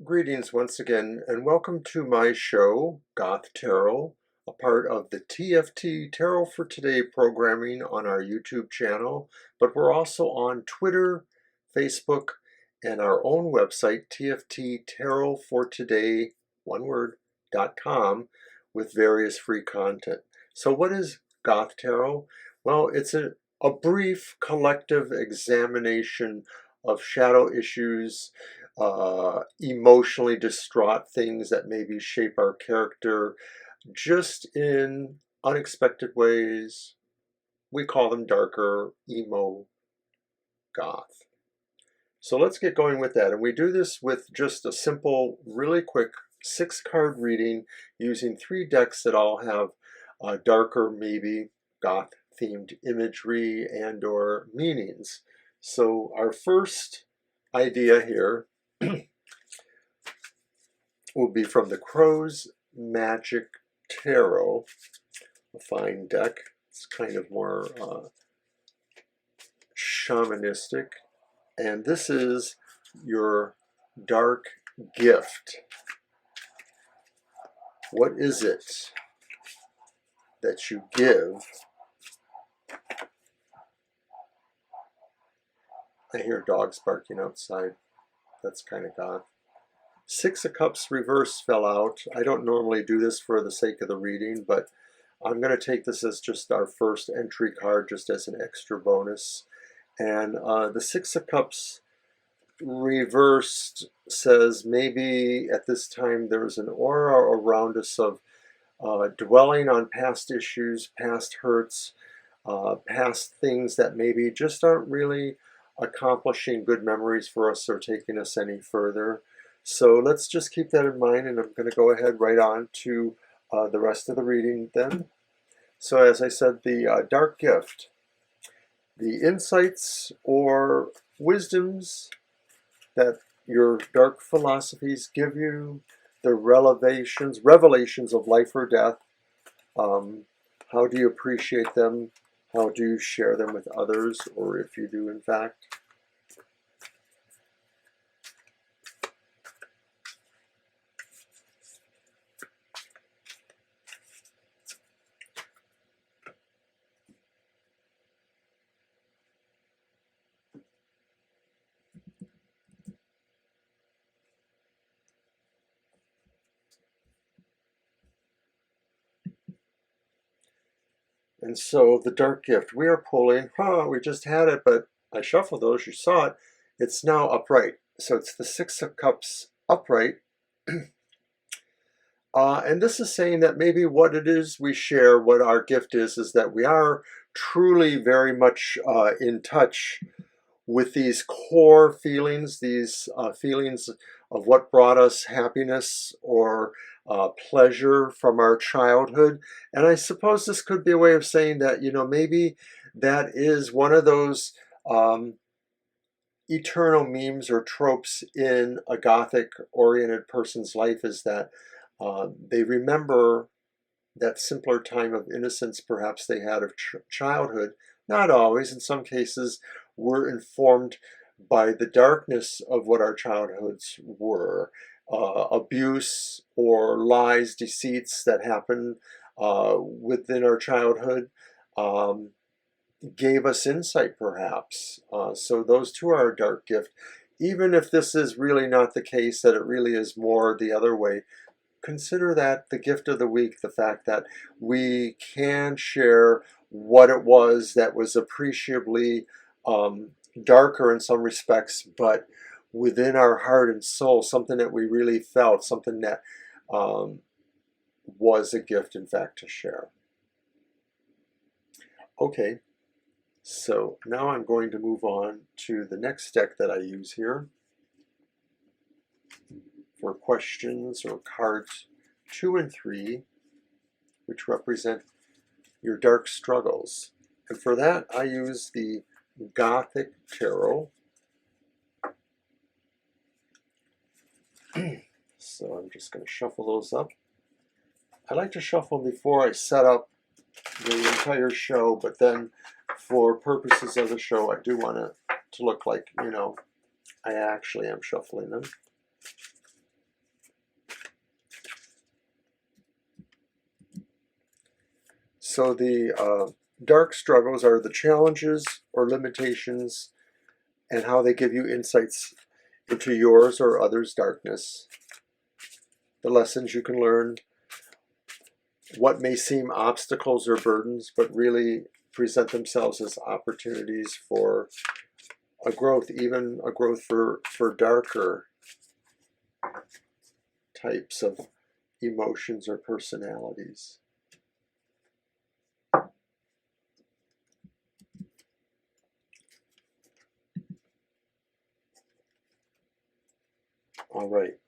Greetings once again, and welcome to my show, Goth Tarot, a part of the TFT Tarot for Today programming on our YouTube channel, but we're also on Twitter, Facebook, and our own website, tfttarotfortoday, one word, .com, with various free content. So what is Goth Tarot? Well, it's a brief collective examination of shadow issues, emotionally distraught things that maybe shape our character just in unexpected ways. We call them darker, emo, goth. So let's get going with that. And we do this with just a simple, really quick 6-card reading using 3 decks that all have darker, maybe goth themed imagery and or meanings. So our first idea here will be from the Crow's Magic Tarot, a fine deck. It's kind of more shamanistic. And this is your dark gift. What is it that you give? I hear dogs barking outside. That's kind of goth. 6 of Cups reverse fell out. I don't normally do this for the sake of the reading, but I'm going to take this as just our first entry card, just as an extra bonus. And the 6 of Cups reversed says maybe at this time there's an aura around us of dwelling on past issues, past hurts, past things that maybe just aren't really accomplishing good memories for us or taking us any further. So let's just keep that in mind, and I'm going to go ahead right on to the rest of the reading then. So as I said, the dark gift, the insights or wisdoms that your dark philosophies give you, the revelations of life or death. How do you appreciate them? How do you share them with others, or if you do in fact? And so the dark gift, we are pulling, we just had it, but I shuffled those, you saw it. It's now upright. So it's the 6 of Cups upright. And this is saying that maybe what it is we share, what our gift is that we are truly very much in touch with these core feelings, these feelings of what brought us happiness or pleasure from our childhood. And I suppose this could be a way of saying that, maybe that is one of those eternal memes or tropes in a Gothic-oriented person's life, is that they remember that simpler time of innocence perhaps they had of childhood. Not always. In some cases, we're informed by the darkness of what our childhoods were. Abuse or lies, deceits that happened within our childhood gave us insight perhaps. So those two are a dark gift. Even if this is really not the case, that it really is more the other way, consider that the gift of the week, the fact that we can share what it was that was appreciably darker in some respects, but within our heart and soul, something that we really felt, something that was a gift, in fact, to share. Okay, so now I'm going to move on to the next deck that I use here for questions or cards 2 and 3, which represent your dark struggles. And for that, I use the Gothic Tarot. So I'm just going to shuffle those up. I like to shuffle before I set up the entire show, but then for purposes of the show, I do want it to look like, you know, I actually am shuffling them. So the dark struggles are the challenges or limitations and how they give you insights into yours or others' darkness. The lessons you can learn, what may seem obstacles or burdens, but really present themselves as opportunities for a growth, even a growth for darker types of emotions or personalities. All right.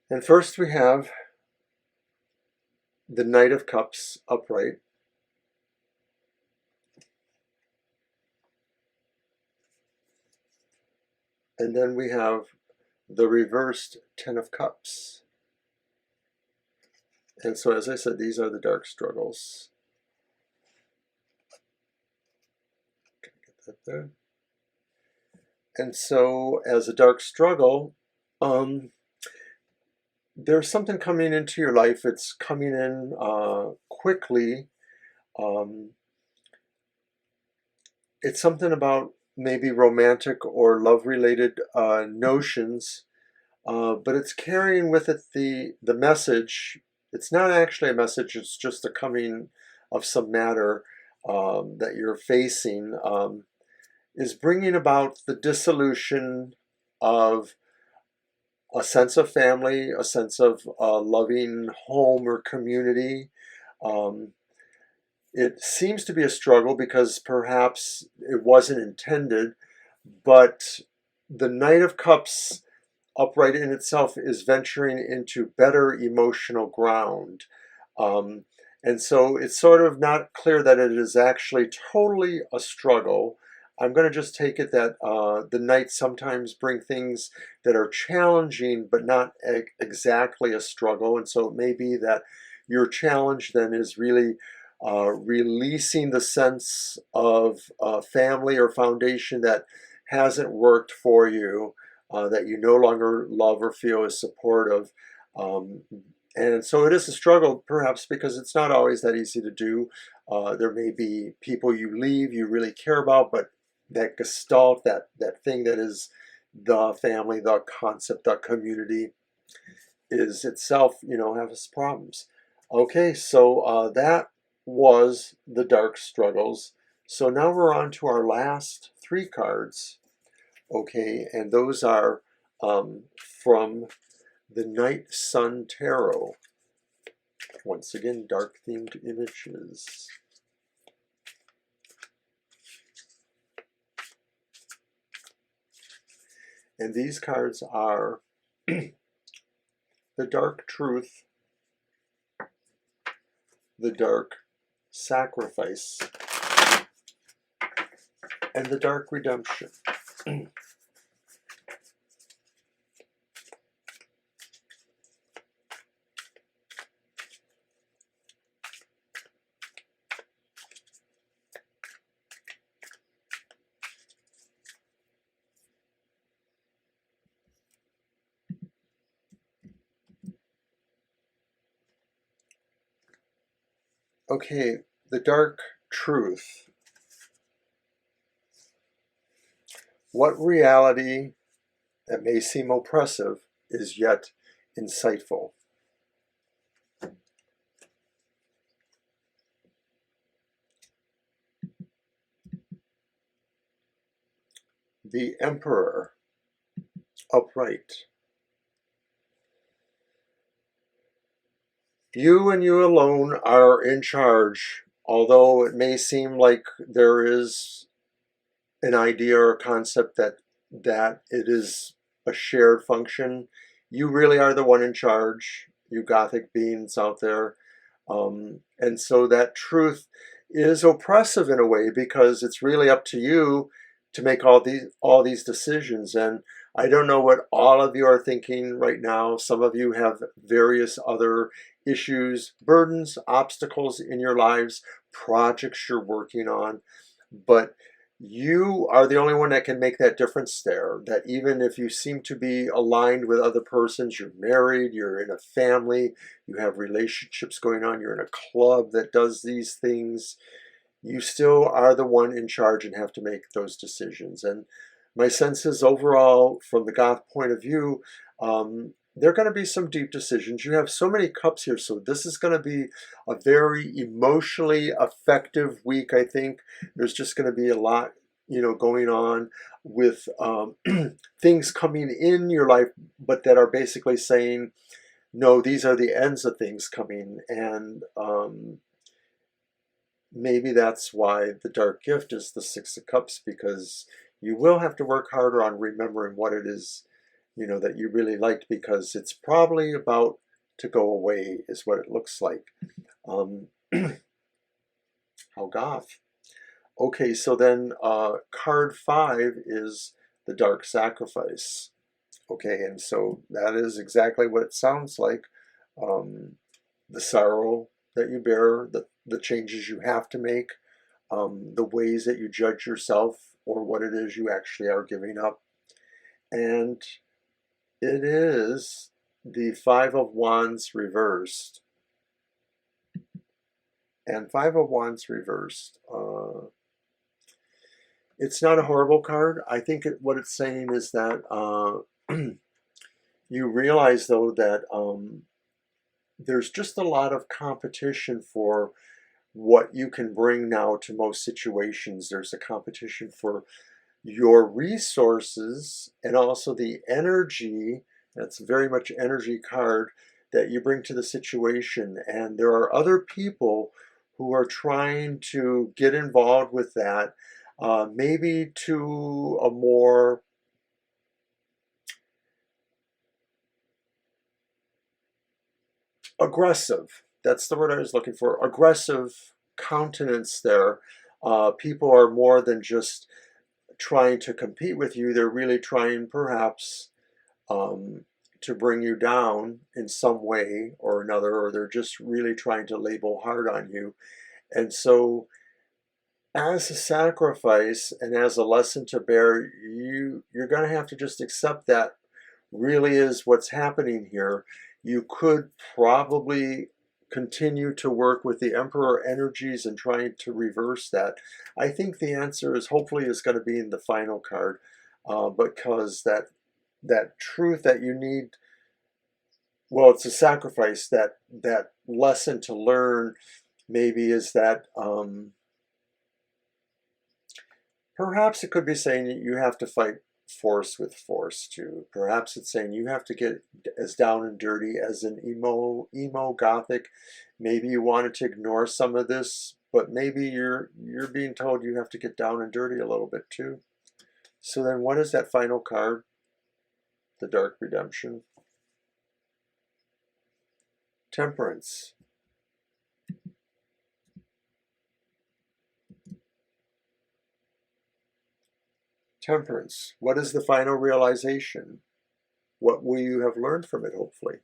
And first we have the Knight of Cups upright. And then we have the reversed Ten of Cups. And so, as I said, these are the dark struggles. Get that there. And so, as a dark struggle, there's something coming into your life. It's coming in quickly. It's something about maybe romantic or love-related notions, but it's carrying with it the message. It's not actually a message, it's just the coming of some matter that you're facing, is bringing about the dissolution of a sense of family, a sense of loving home or community. It seems to be a struggle because perhaps it wasn't intended, but the Knight of Cups upright in itself is venturing into better emotional ground. And so it's sort of not clear that it is actually totally a struggle. I'm going to just take it that the Knights sometimes bring things that are challenging but not exactly a struggle. And so it may be that your challenge then is really releasing the sense of family or foundation that hasn't worked for you, that you no longer love or feel is supportive. And so it is a struggle, perhaps because it's not always that easy to do. There may be people you leave you really care about, but that gestalt, that thing that is the family, the concept, the community, is itself, you know, has problems. Okay, so that was the dark struggles. So now we're on to our last 3 cards. Okay, and those are from the Night Sun Tarot. Once again, dark themed images. And these cards are the Dark Truth, the Dark Sacrifice, and the Dark Redemption. Okay, the Dark Truth. What reality that may seem oppressive is yet insightful? The Emperor, upright. You and you alone are in charge, although it may seem like there is an idea or a concept that it is a shared function. You really are the one in charge, you Gothic beings out there. And so that truth is oppressive in a way because it's really up to you to make all these decisions. And I don't know what all of you are thinking right now. Some of you have various other issues, burdens, obstacles in your lives, projects you're working on, but you are the only one that can make that difference there. That even if you seem to be aligned with other persons, you're married, you're in a family, you have relationships going on, you're in a club that does these things, you still are the one in charge and have to make those decisions. And my sense is overall, from the Goth point of view, there are going to be some deep decisions. You have so many cups here, so this is going to be a very emotionally effective week, I think. There's just going to be a lot, going on with things coming in your life, but that are basically saying, no, these are the ends of things coming. And maybe that's why the dark gift is the Six of Cups, because you will have to work harder on remembering what it is, that you really liked, because it's probably about to go away, is what it looks like. How goth. Okay, so then card 5 is the Dark Sacrifice. Okay, and so that is exactly what it sounds like. The sorrow that you bear, the changes you have to make, the ways that you judge yourself or what it is you actually are giving up. And it is the Five of Wands reversed. And Five of Wands reversed. It's not a horrible card. I think what it's saying is that you realize, though, that there's just a lot of competition for what you can bring now to most situations. There's a competition for your resources and also the energy. That's very much energy card that you bring to the situation. And there are other people who are trying to get involved with that, maybe to a more aggressive, that's the word I was looking for, aggressive countenance there. People are more than just trying to compete with you. They're really trying perhaps to bring you down in some way or another, or they're just really trying to label hard on you. And so as a sacrifice and as a lesson to bear, you're going to have to just accept that really is what's happening here. You could probably continue to work with the Emperor energies and trying to reverse that. I think the answer is hopefully is going to be in the final card, because that truth that you need, well, it's a sacrifice. That lesson to learn maybe is that perhaps it could be saying that you have to fight force with force too. Perhaps it's saying you have to get as down and dirty as an emo Gothic. Maybe you wanted to ignore some of this, but maybe you're being told you have to get down and dirty a little bit too. So then what is that final card? The Dark Redemption. Temperance. Temperance. What is the final realization? What will you have learned from it, hopefully?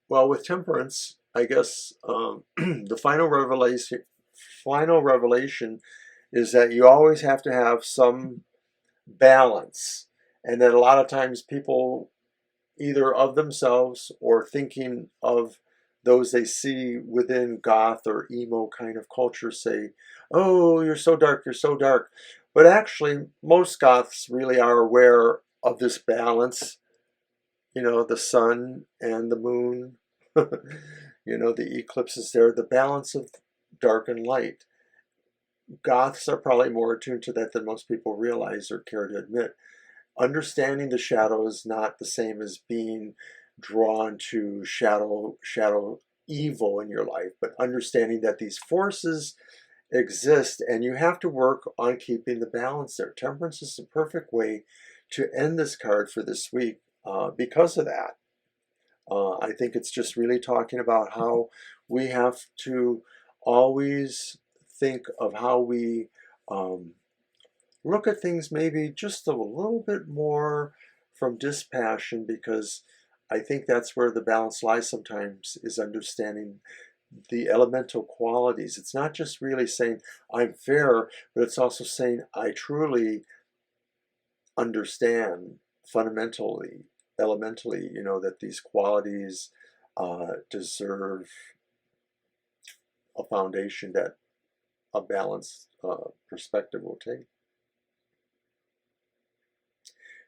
Well, with temperance, I guess the final revelation is that you always have to have some balance, and that a lot of times people, either of themselves or thinking of those they see within goth or emo kind of culture, say, "Oh, you're so dark, you're so dark." But actually, most goths really are aware of this balance, the sun and the moon, the eclipses there, the balance of dark and light. Goths are probably more attuned to that than most people realize or care to admit. Understanding the shadow is not the same as being drawn to shadow evil in your life, but understanding that these forces exist and you have to work on keeping the balance there. Temperance is the perfect way to end this card for this week because of that. I think it's just really talking about how we have to always think of how we look at things maybe just a little bit more from dispassion, because I think that's where the balance lies sometimes, is understanding the elemental qualities. It's not just really saying I'm fair, but it's also saying I truly understand fundamentally, elementally, that these qualities deserve a foundation that a balanced perspective will take.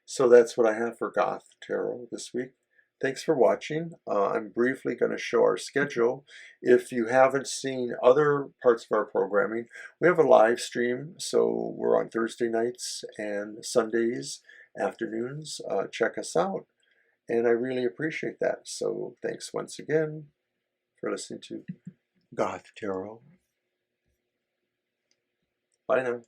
So that's what I have for Goth Tarot this week. Thanks for watching. I'm briefly going to show our schedule. If you haven't seen other parts of our programming, we have a live stream. So we're on Thursday nights and Sundays afternoons. Check us out. And I really appreciate that. So thanks once again for listening to Goth Tarot. Bye now.